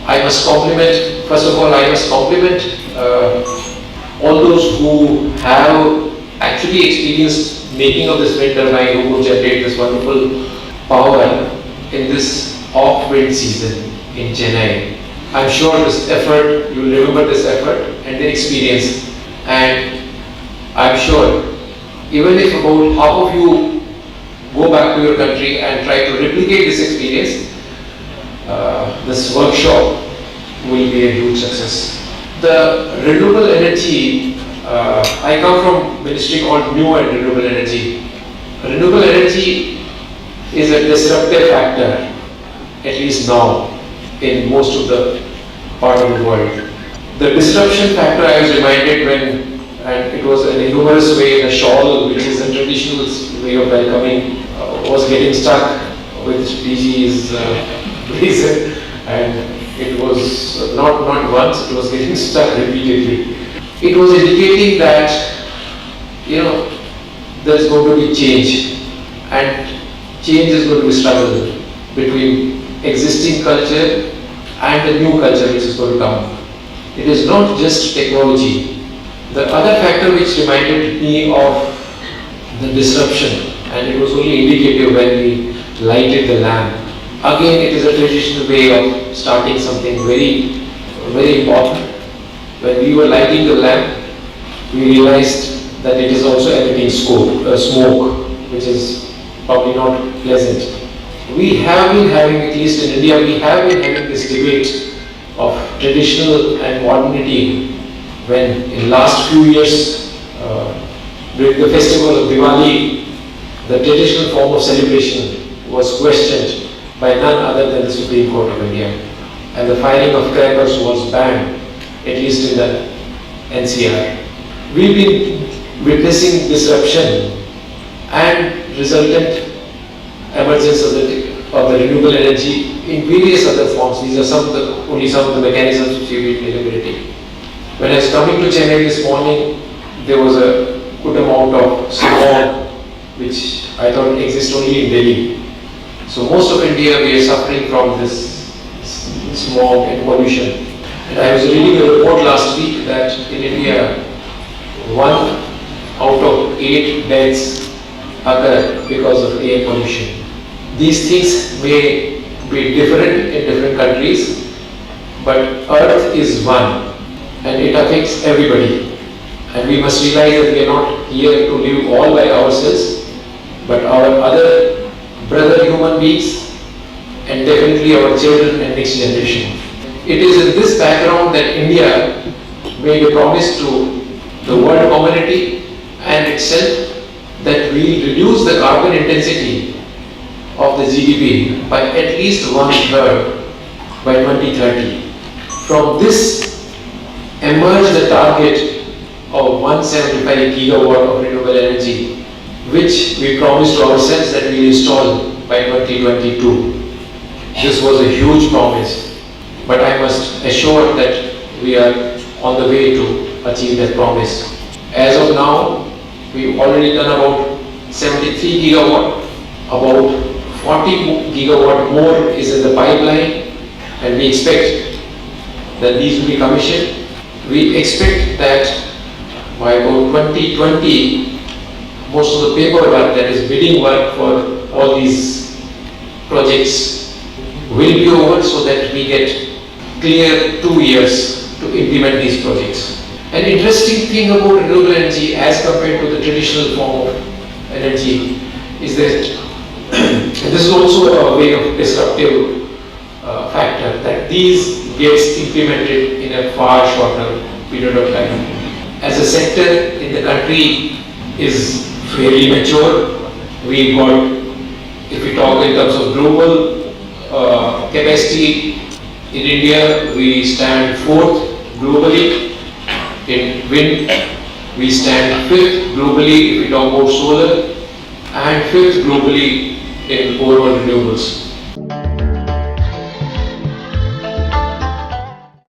First of all, I must compliment all those who have actually experienced making of this wind turbine, who generate this wonderful power in this off-wind season in Chennai. I'm sure this effort, you will remember this effort and the experience, and I'm sure even if about half of you go back to your country and try to replicate this experience, this workshop will be a huge success. The renewable energy, I come from ministry called New and Renewable Energy. Renewable energy is a disruptive factor, at least now, in most of the part of the world. The disruption factor, I was reminded when, and it was in a humorous way, the shawl, which is a traditional way of welcoming, was getting stuck with DG's reason, and it was not once, it was getting stuck repeatedly. It was indicating that, there is going to be change, and change is going to be struggle between existing culture and the new culture which is going to come. It is not just technology. The other factor which reminded me of the disruption, and it was only indicative when we lighted the lamp. Again, it is a traditional way of starting something very, very important. When we were lighting the lamp, we realized that it is also emitting smoke, which is probably not pleasant. We have been having, at least in India, we have been having this debate of traditional and modernity, when in last few years, during the festival of Diwali, the traditional form of celebration was questioned by none other than the Supreme Court of India, and the firing of crackers was banned, at least in the NCR. We've been witnessing disruption and resultant emergence of the renewable energy in various other forms. These are only some of the mechanisms which we've been deliberating. When I was coming to Chennai this morning, there was a good amount of smog which I thought exists only in Delhi. So most of India, we are suffering from this smog and pollution. And I was reading a report last week that in India, 1 out of 8 deaths occur because of air pollution. These things may be different in different countries, but Earth is one and it affects everybody. And we must realize that we are not here to live all by ourselves, but our other brother human beings, and definitely our children and next generation. It is in this background that India made a promise to the world community and itself that we will reduce the carbon intensity of the GDP by at least 1/3 by 2030. From this emerged the target of 175 gigawatt of renewable energy, which we promised to ourselves that we will install by 2022. This was a huge promise, but I must assure that we are on the way to achieve that promise. As of now, we've already done about 73 gigawatt, about 40 gigawatt more is in the pipeline, and we expect that these will be commissioned. We expect that by about 2020, most of the paperwork, that is bidding work for all these projects, will be over, so that we get clear 2 years to implement these projects. An interesting thing about renewable energy as compared to the traditional form of energy is that this is also a way of disruptive factor, that these gets implemented in a far shorter period of time. As a sector in the country is fairly mature. We got, if we talk in terms of global capacity, in India we stand 4th globally. In wind we stand 5th globally if we talk about solar, and 5th globally in overall renewables.